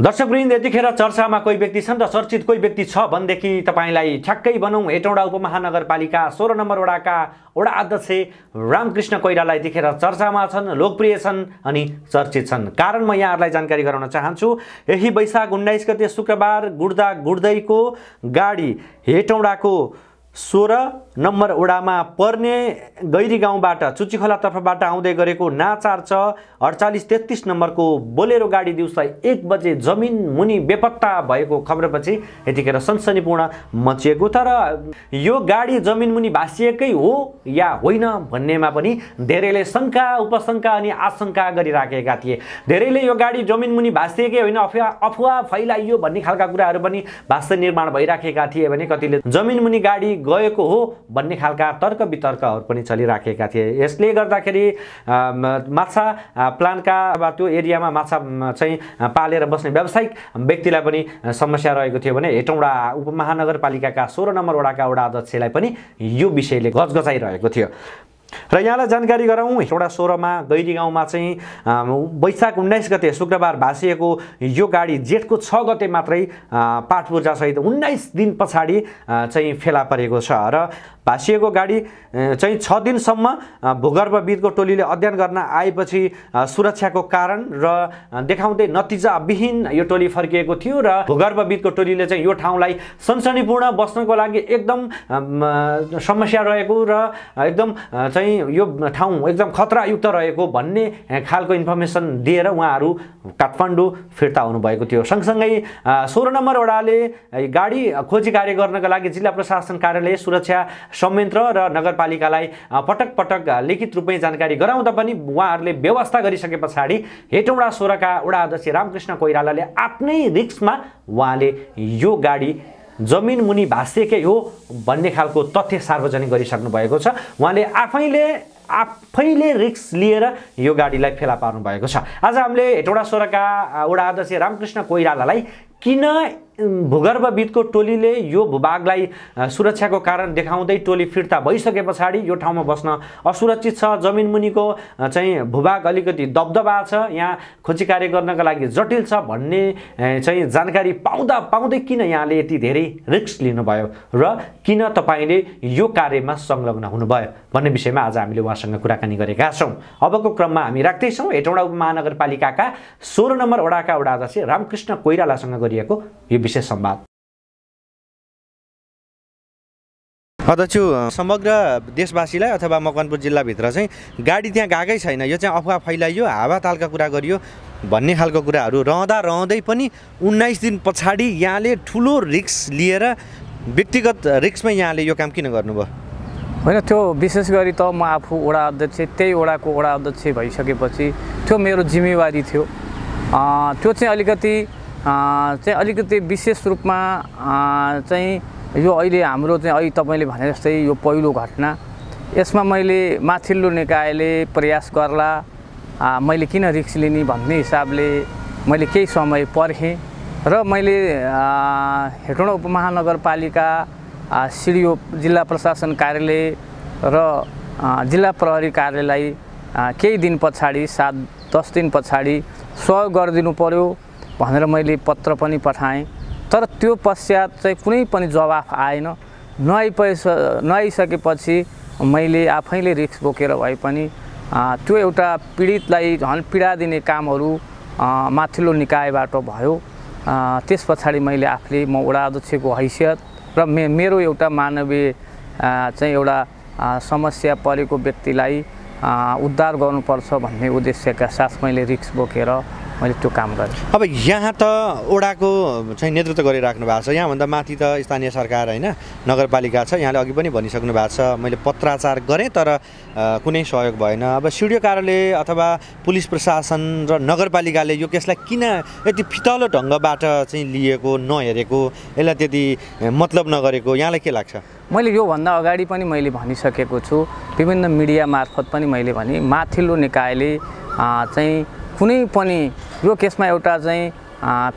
दर्शकवृन्द, यतिखेर चर्चामा कोही व्यक्ति छन् र चर्चित कोही व्यक्ति छ भनेदेखि तपाईलाई ठ्याक्कै बनाऊ हेटौँडा उपमहानगरपालिका 16 नम्बर वडाका वडा अध्यक्ष रामकृष्ण कोइराला यतिखेर चर्चामा छन्, लोकप्रिय छन् अनि चर्चित छन्। कारण म यहाँहरूलाई जानकारी गराउन चाहन्छु, यही वैशाख 19 गते शुक्रबार गुड्दा गुड्दैको गाडी हेटौँडाको 16 नम्बर वडामा पर्ने गैरी गाउँबाट चुच्चीखोला तर्फबाट आउँदै गरेको ना4 4833 नम्बरको बोलेरो गाडी दिउँसो 1 बजे जमिन मुनि बेपत्ता भएको खबरपछि यतिखेर सनसनीपूर्ण मचिएको। तर यो गाडी जमिन मुनि भासिएकै हो या होइन भन्नेमा पनि धेरैले शङ्का उपशङ्का अनि आशंका गरिराखेका थिए। धेरैले यो गाडी जमिन मुनि भासिएकै होइन, अफवाह फैलाइयो भन्ने खालका कुराहरू पनि भाष्य निर्माण भइराखेका थिए भने कतिले जमिन मुनि गाडी गएको हो भन्ने खालका तर्क वितर्कहरू पनि चलिराखेका थिए। यसले गर्दाखेरि माछा प्लान्टका वा त्यो एरियामा माछा चाहिँ पालेर बस्ने व्यावसायिक व्यक्तिलाई पनि समस्या रहेको थियो भने हेटौँडा उपमहानगरपालिकाका 16 नम्बर वडाका वडा अध्यक्षलाई पनि यो विषयले गजगजाइरहेको थियो। र यहाँलाई जानकारी गराउँ, हेटौँडा 16 मा गैरी गाउँमा चाहिँ वैशाख 19 गते शुक्रबार भासिएको यो गाडी जेठको 6 गते मात्रै पाठ पूर्जासहित 19 दिन पछाडि चाहिँ फेला परेको छ र भासिएको गाडी चाहिँ 6 दिनसम्म भूगर्भविदको टोलीले अध्ययन गर्न आएपछि सुरक्षाको कारण र देखाउँदै नतिजाविहीन यो टोली फर्किएको थियो र भूगर्भविदको टोलीले चाहिँ यो ठाउँलाई सनसनीपूर्ण बस्नको लागि एकदम समस्या रहेको र एकदम चाहिँ यो ठाउँ एकदम खतरायुक्त रहेको भन्ने खालको इन्फर्मेसन दिएर उहाँहरू काठमाडौँ फिर्ता हुनुभएको थियो। सँगसँगै 16 नम्बर वडाले गाडी खोजी कार्य गर्नका लागि जिल्ला प्रशासन कार्यालय, सुरक्षा संयन्त्र र नगरपालिकालाई पटक पटक लिखित रूपमै जानकारी गराउँदा पनि उहाँहरूले व्यवस्था गरिसके पछाडि हेटौँडा 16 का वडा अध्यक्ष रामकृष्ण कोइरालाले आफ्नै रिस्कमा उहाँले यो गाडी जमिन मुनि भासिएकै हो भन्ने खालको तथ्य सार्वजनिक गरिसक्नु भएको छ। उहाँले आफैले रिस्क लिएर यो गाडीलाई फेला पार्नु भएको छ। आज हामीले हेटौँडा 16 का वडा अध्यक्ष रामकृष्ण कोइरालालाई किन भूगर्भविदको टोलीले यो भूभागलाई सुरक्षाको कारण देखाउँदै टोली फिर्ता भइसके पछाडि यो ठाउँमा बस्न असुरक्षित छ, जमिन मुनिको चाहिँ भूभाग अलिकति दबदबा छ, यहाँ खोजी कार्य गर्नका लागि जटिल छ भन्ने चाहिँ जानकारी पाउँदै किन यहाँले यति धेरै रिस्क लिनुभयो र किन तपाईले यो कार्यमा संलग्न हुनुभयो भन्ने विषयमा आज हामीले उहाँसँग कुराकानी गरेका छौँ। अबको क्रममा हामी राख्दैछौँ हेटौँडा उपमहानगरपालिकाका 16 नम्बर वडाका वडा अध्यक्ष रामकृष्ण कोइरालासँग गरिएको यो विशेष संवाद। अध्यक्ष, समग्र देशवासीलाई अथवा मकवानपुर जिल्लाभित्र चाहिँ गाडी त्यहाँ गएकै छैन, यो चाहिँ अफवाह फैलाइयो, हावातालका कुरा गरियो भन्ने खालको कुराहरू रहँदै पनि 19 दिन पछाडि यहाँले ठुलो रिस्क लिएर व्यक्तिगत रिस्कमै यहाँले यो काम किन गर्नुभयो? होइन, त्यो विशेष गरी त म आफू वडा अध्यक्ष, त्यही वडाको वडा अध्यक्ष भइसकेपछि त्यो मेरो जिम्मेवारी थियो। त्यो चाहिँ अलिकति विशेष रूपमा चाहिँ यो अहिले हाम्रो चाहिँ अहिले तपाईँले भने जस्तै यो पहिलो घटना, यसमा मैले माथिल्लो निकायले प्रयास गर्ला मैले किन रिस्क लिने भन्ने हिसाबले मैले केही समय पर्खेँ र मैले हेटौँडा उपमहानगरपालिका सिडिओ जिल्ला प्रशासन कार्यालय र जिल्ला प्रहरी कार्यालयलाई केही दिन पछाडि 7-10 दिन पछाडि सहयोग गरिदिनु पर्यो भनेर मैले पत्र पनि पठाएँ। तर त्यो पश्चात चाहिँ कुनै पनि जवाफ आएन। नआइसकेपछि मैले आफैले रिस्क बोकेर भए पनि त्यो एउटा पीडितलाई झन् पीडा दिने कामहरू माथिल्लो निकायबाट भयो। त्यस पछाडि मैले आफूले म वडा अध्यक्षको हैसियत र मेरो एउटा मानवीय चाहिँ एउटा समस्या परेको व्यक्तिलाई उद्धार गर्नुपर्छ भन्ने उद्देश्यका साथ मैले रिस्क बोकेर मैले त्यो काम गरेँ। अब यहाँ त वडाको चाहिँ नेतृत्व गरिराख्नु भएको छ, यहाँभन्दा माथि त स्थानीय सरकार होइन नगरपालिका छ, यहाँले अघि पनि भनिसक्नु भएको छ मैले पत्राचार गरेँ तर कुनै सहयोग भएन। अब सिडिओ कार्यालय अथवा पुलिस प्रशासन र नगरपालिकाले यो केसलाई किन यति फितलो ढङ्गबाट चाहिँ लिएको, नहेरेको, यसलाई त्यति मतलब नगरेको यहाँलाई के लाग्छ? मैले योभन्दा अगाडि पनि मैले भनिसकेको छु, विभिन्न मिडिया मार्फत पनि मैले भने माथिल्लो निकायले चाहिँ कुनै पनि यो केसमा एउटा चाहिँ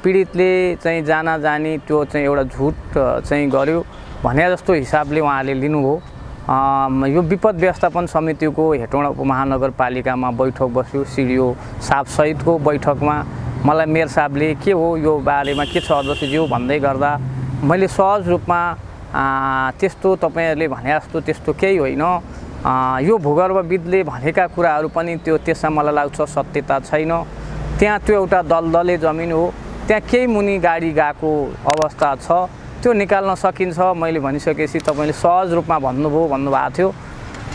पीडितले चाहिँ जानी त्यो चाहिँ एउटा झुट चाहिँ गर्यो भने जस्तो हिसाबले उहाँले लिनुभयो। यो विपद व्यवस्थापन समितिको हेटौँडा उपमहानगरपालिकामा बैठक बस्यो, सिडिओ साहब सहितको बैठकमा मलाई मेयर साहबले के हो यो बारेमा के छ अध्यक्षज्यू भन्दै गर्दा मैले सहज रूपमा त्यस्तो तपाईँहरूले भने जस्तो त्यस्तो केही होइन, यो भूगर्भविदले भनेका कुराहरू पनि त्यसमा मलाई लाग्छ सत्यता छैन। त्यहाँ त्यो एउटा दलदले जमिन हो, त्यहाँ केही मुनि गाडी गएको अवस्था छ, त्यो निकाल्न सकिन्छ। मैले भनिसकेपछि तपाईँले सहज रूपमा भन्नुभएको थियो।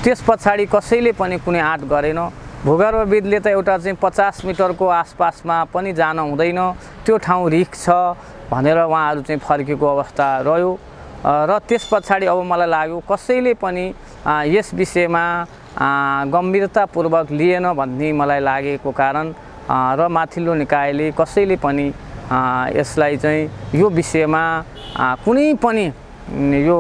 त्यस पछाडि कसैले पनि कुनै आँट गरेन। भूगर्भविदले त एउटा चाहिँ 50 मिटरको आसपासमा पनि जान हुँदैन, त्यो ठाउँ रिस्क छ भनेर उहाँहरू चाहिँ फर्केको अवस्था रह्यो। र त्यस पछाडि अब मलाई लाग्यो कसैले पनि यस विषयमा गम्भीरतापूर्वक लिएन भन्ने मलाई लागेको कारण र माथिल्लो निकायले कसैले पनि यसलाई चाहिँ यो विषयमा कुनै पनि यो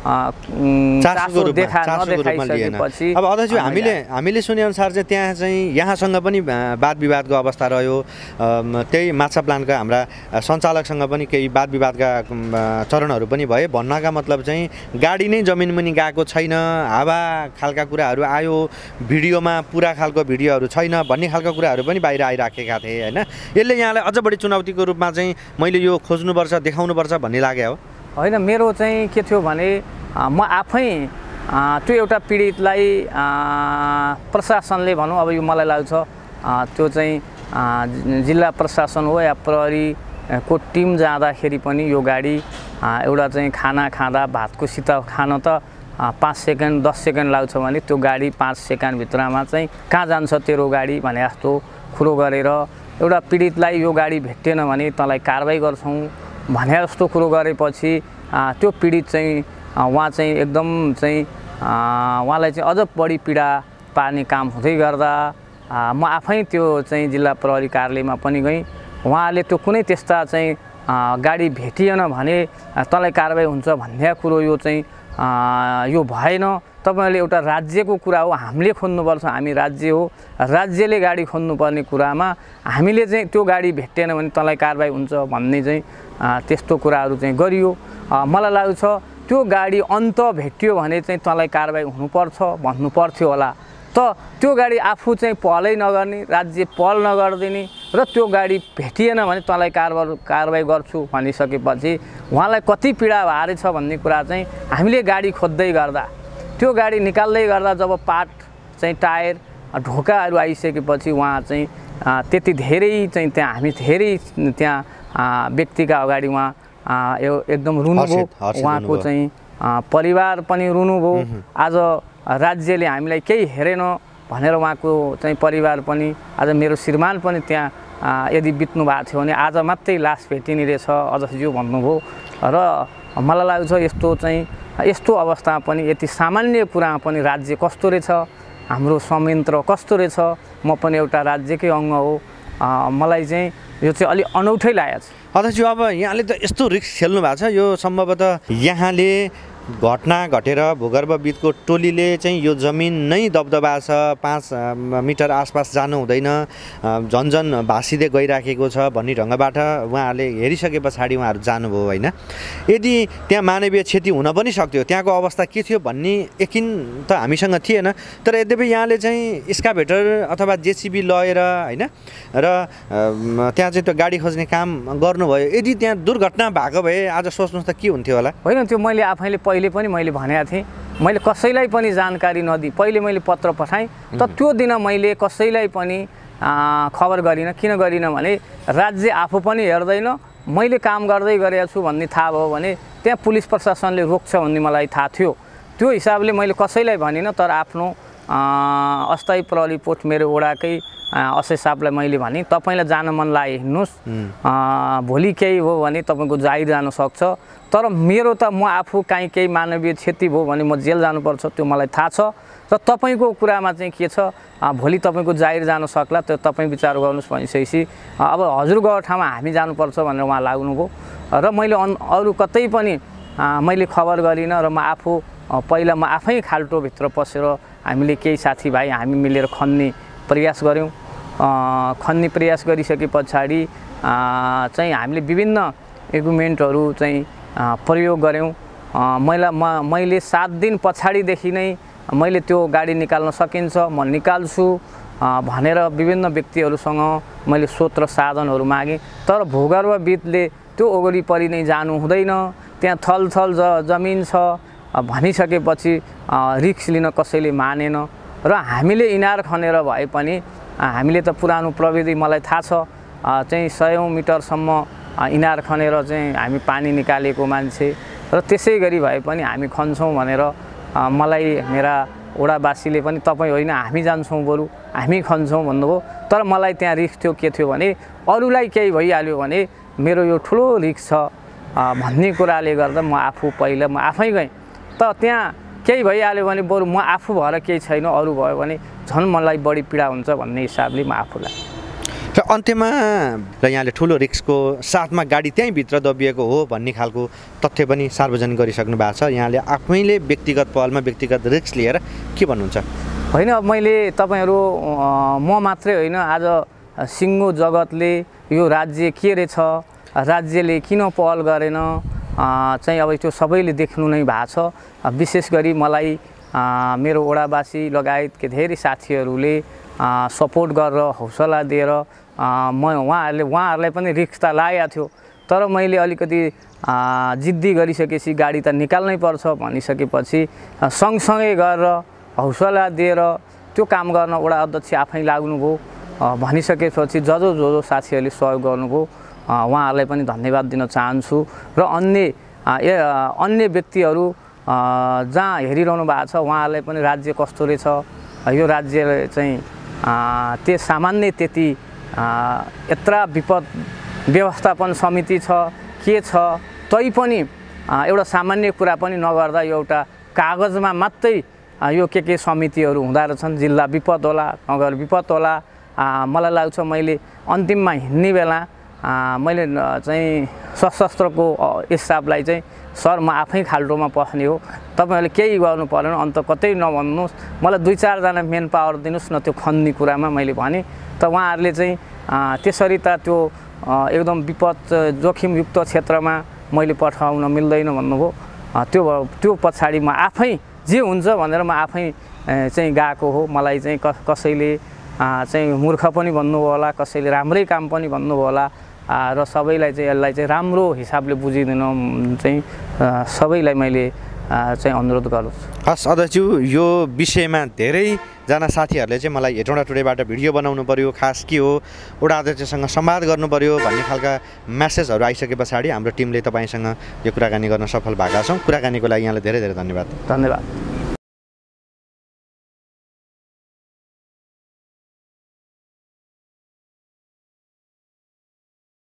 चासोको रूपमा नदेखाइसकेपछि अब अध्यक्षज्यू हामीले सुनेअनुसार चाहिँ त्यहाँ चाहिँ यहाँसँग पनि वाद विवादको अवस्था रह्यो। त्यही माछा प्लान्टका हाम्रा सञ्चालकसँग पनि केही वाद विवादका चरणहरू पनि भए। भन्नका मतलब चाहिँ गाडी नै जमिन मुनि गएको छैन, हावा खालका कुराहरू आयो, भिडियोमा पुरा खालको भिडियोहरू छैन भन्ने खालको कुराहरू पनि बाहिर आइराखेका थिए होइन। यसले यहाँलाई अझ बढी चुनौतीको रूपमा चाहिँ मैले यो खोज्नुपर्छ देखाउनुपर्छ भन्ने लाग्यो हो होइन। मेरो चाहिँ के थियो भने म आफै त्यो एउटा पीडितलाई प्रशासनले भनौँ, अब यो मलाई लाग्छ त्यो चाहिँ जिल्ला प्रशासन हो या प्रहरीको टिम जाँदाखेरि पनि यो गाडी एउटा चाहिँ खाना खाँदा भातको सित खान त 5 सेकेन्ड 10 सेकेन्ड लाग्छ भने त्यो गाडी 5 सेकेन्डभित्रमा चाहिँ कहाँ जान्छ तेरो गाडी भने जस्तो खुरो गरेर एउटा पीडितलाई यो गाडी भेटेन भने तँलाई कारबाही गर्छौँ भने जस्तो कुरो गरेपछि त्यो पीडित चाहिँ उहाँ चाहिँ एकदम चाहिँ उहाँलाई चाहिँ अझ बढी पीडा पार्ने काम हुँदै गर्दा म आफै त्यो चाहिँ जिल्ला प्रहरी कार्यालयमा पनि गएँ। उहाँले त्यो कुनै त्यस्ता चाहिँ गाडी भेटिएन भने तँलाई कारबाही हुन्छ भन्ने कुरो यो चाहिँ यो भएन। तपाईले एउटा राज्यको कुरा हो, हामीले खोज्नुपर्छ, हामी राज्य हो, राज्यले गाडी खोज्नुपर्ने कुरामा हामीले चाहिँ त्यो गाडी भेटेन भने तँलाई कारबाही हुन्छ भन्ने चाहिँ त्यस्तो कुराहरू चाहिँ गरियो। मलाई लाग्छ त्यो गाडी अन्त भेटियो भने चाहिँ तँलाई कारबाही हुनुपर्छ भन्नु पर्थ्यो होला। त त्यो गाडी आफू चाहिँ पहलै नगर्ने, राज्य पहल नगरिदिने र त्यो गाडी भेटिएन भने तँलाई कारबाही गर्छु भनिसकेपछि उहाँलाई कति पीडा भारेछ भन्ने कुरा चाहिँ हामीले गाडी खोज्दै गर्दा त्यो गाडी निकाल्दै गर्दा जब पार्ट चाहिँ टायर ढोकाहरू आइसकेपछि उहाँ चाहिँ त्यति धेरै चाहिँ त्यहाँ हामी धेरै त्यहाँ व्यक्तिका अगाडि उहाँ एकदम रुनुभयो। उहाँको चाहिँ परिवार पनि रुनुभयो। आज राज्यले हामीलाई केही हेरेन भनेर उहाँको चाहिँ परिवार पनि, आज मेरो श्रीमान पनि त्यहाँ यदि बित्नु भएको थियो भने आज मात्रै लास भेटिने रहेछ अध्यक्षज्यू भन्नुभयो। र मलाई लाग्छ यस्तो अवस्थामा पनि यति सामान्य कुरामा पनि राज्य कस्तो रहेछ, हाम्रो संयन्त्र कस्तो रहेछ। म पनि एउटा राज्यकै अङ्ग हो, मलाई चाहिँ यो चाहिँ अलि अनौठै लागेको छ। अध्यक्षज्यू अब यहाँले त यस्तो रिस्क खेल्नु भएको छ, यो सम्भवतः यहाँले घटना घटेर भूगर्भविदको टोलीले चाहिँ यो जमिन नै दबदबा छ, 5 मिटर आसपास जानु हुँदैन, झन्झन भासिँदै गइराखेको छ भन्ने ढङ्गबाट उहाँहरूले हेरिसके पछाडि उहाँहरू जानुभयो होइन। यदि त्यहाँ मानवीय क्षति हुन पनि सक्थ्यो, त्यहाँको अवस्था के थियो भन्ने यकिन त हामीसँग थिएन। तर यद्यपि यहाँले चाहिँ एक्सकाभेटर अथवा जेसिबी लगेर होइन र त्यहाँ चाहिँ त्यो गाडी खोज्ने काम गर्नुभयो। यदि त्यहाँ दुर्घटना भएको भए आज सोच्नुहोस् त के हुन्थ्यो होला। होइन, त्यो मैले आफैले पहिले पनि मैले भनेको थिएँ, मैले कसैलाई पनि जानकारी नदिई पहिले मैले पत्र पठाएँ। त त्यो दिन मैले कसैलाई पनि खबर गरिनँ। किन गरिनँ भने राज्य आफू पनि हेर्दैन, मैले काम गर्दै गरेको छु भन्ने थाहा भयो भने त्यहाँ पुलिस प्रशासनले रोक्छ भन्ने मलाई थाहा थियो। त्यो हिसाबले मैले कसैलाई भनिनँ। तर आफ्नो अस्थायी प्रहरी पोस्ट मेरो वडाकै असय साहबलाई मैले भने तपाईँलाई जान मन लागे हिँड्नुहोस्, भोलि केही हो भने तपाईँको जाहिर जान सक्छ। तर मेरो त म आफू काहीँ केही मानवीय क्षति भयो भने म जेल जानुपर्छ त्यो मलाई थाहा छ। र तपाईँको कुरामा चाहिँ के छ, भोलि तपाईँको जाहिर जान सक्ला, त्यो तपाईँ विचार गर्नुहोस् भनिसकेपछि अब हजुर गएको ठाउँमा हामी जानुपर्छ भनेर उहाँ लाग्नुभयो। र मैले अरू कतै पनि मैले खबर गरिनँ। र म आफू पहिला म आफै खाल्टोभित्र पसेर हामीले केही साथीभाइ हामी मिलेर खन्ने प्रयास गऱ्यौँ। खन्ने प्रयास गरिसके पछाडि चाहिँ हामीले विभिन्न इक्विपमेन्टहरू चाहिँ प्रयोग गऱ्यौँ। मैले 7 दिन पछाडिदेखि नै मैले त्यो गाडी निकाल्न सकिन्छ म निकाल्छु भनेर विभिन्न व्यक्तिहरूसँग मैले स्रोत र साधनहरू मागेँ। तर भूगर्भविदले त्यो वरिपरि नै जानु हुँदैन, त्यहाँ थलथल जमिन छ भनिसकेपछि रिस्क लिन कसैले मानेन। र हामीले इनार खनेर भए पनि हामीले त पुरानो प्रविधि मलाई थाहा छ चाहिँ 100 मिटरसम्म इनार खनेर चाहिँ हामी पानी निकालेको मान्छे, र त्यसै गरी भए पनि हामी खन्छौँ भनेर मलाई मेरा वडावासीले पनि तपाईँ होइन हामी जान्छौँ बरु हामी खन्छौँ भन्नुभयो। तर मलाई त्यहाँ रिस्क थियो, के थियो भने अरूलाई केही भइहाल्यो भने मेरो यो ठुलो रिस्क छ भन्ने कुराले गर्दा म आफै गएँ। त त्यहाँ केही भइहाल्यो भने बरु म आफू भएर केही छैन, अरू भयो भने झन् मलाई बढी पीडा हुन्छ भन्ने हिसाबले म आफूलाई। र अन्त्यमा र यहाँले ठुलो रिस्कको साथमा गाडी त्यहीँ भित्र दबिएको हो भन्ने खालको तथ्य पनि सार्वजनिक गरिसक्नु भएको छ। यहाँले आफैले व्यक्तिगत पहलमा व्यक्तिगत रिस्क लिएर के भन्नुहुन्छ? होइन, मैले तपाईँहरू म मात्रै होइन, आज सिङ्गो जगतले यो राज्य के रहेछ, राज्यले किन पहल गरेन चाहिँ अब त्यो सबैले देख्नु नै भएको छ। विशेष गरी मलाई मेरो वडावासी लगायत धेरै साथीहरूले सपोर्ट गरेर हौसला दिएर उहाँहरूलाई पनि रिस्क त लागेको थियो, तर मैले अलिकति जिद्दी गरिसकेपछि गाडी त निकाल्नै पर्छ भनिसकेपछि सँगसँगै गरेर हौसला दिएर त्यो काम गर्न वडा अध्यक्ष आफै लाग्नुभयो। भनिसकेपछि जो साथीहरूले सहयोग गर्नुभयो उहाँहरूलाई पनि धन्यवाद दिन चाहन्छु। र अन्य व्यक्तिहरू जहाँ हेरिरहनु भएको छ उहाँहरूलाई पनि राज्य कस्तो रहेछ, यो राज्य चाहिँ सामान्य त्यति यत्रा विपद व्यवस्थापन समिति छ के छ, तैपनि एउटा सामान्य कुरा पनि नगर्दा यो एउटा कागजमा मात्रै यो के समितिहरू हुँदो रहेछन्। जिल्ला विपद होला, नगर विपद होला। मलाई लाग्छ मैले अन्तिममा हिँड्ने बेला मैले चाहिँ सशस्त्रको स्टाफलाई चाहिँ सर म आफै खाल्टोमा पस्ने हो, तपाईँहरूले केही गर्नु परेन, अन्त कतै नभन्नुहोस्, मलाई 2-4 जना मेन पावर दिनुहोस् न त्यो खन्ने कुरामा मैले भने। त उहाँहरूले चाहिँ त्यसरी त त्यो एकदम विपद जोखिमयुक्त क्षेत्रमा मैले पठाउन मिल्दैन भन्नुभयो। त्यो पछाडि म आफै जे हुन्छ भनेर म आफै चाहिँ गएको हो। मलाई चाहिँ कसैले चाहिँ मूर्ख पनि भन्नुभयो होला, कसैले राम्रै काम पनि भन्नुभयो होला, र सबैलाई चाहिँ यसलाई चाहिँ राम्रो हिसाबले बुझिदिन चाहिँ सबैलाई मैले चाहिँ अनुरोध गर्छु। हस् अध्यक्षज्यू, यो विषयमा धेरैजना साथीहरूले चाहिँ मलाई हेटौँडा टुडेबाट भिडियो बनाउनु पर्यो, खास के हो वडा अध्यक्षसँग संवाद गर्नु पर्यो भन्ने खालका मेसेजहरू आइसके पछाडि हाम्रो टिमले तपाईँसँग यो कुराकानी गर्न सफल भएका छौँ। कुराकानीको लागि यहाँलाई धेरै धेरै धन्यवाद।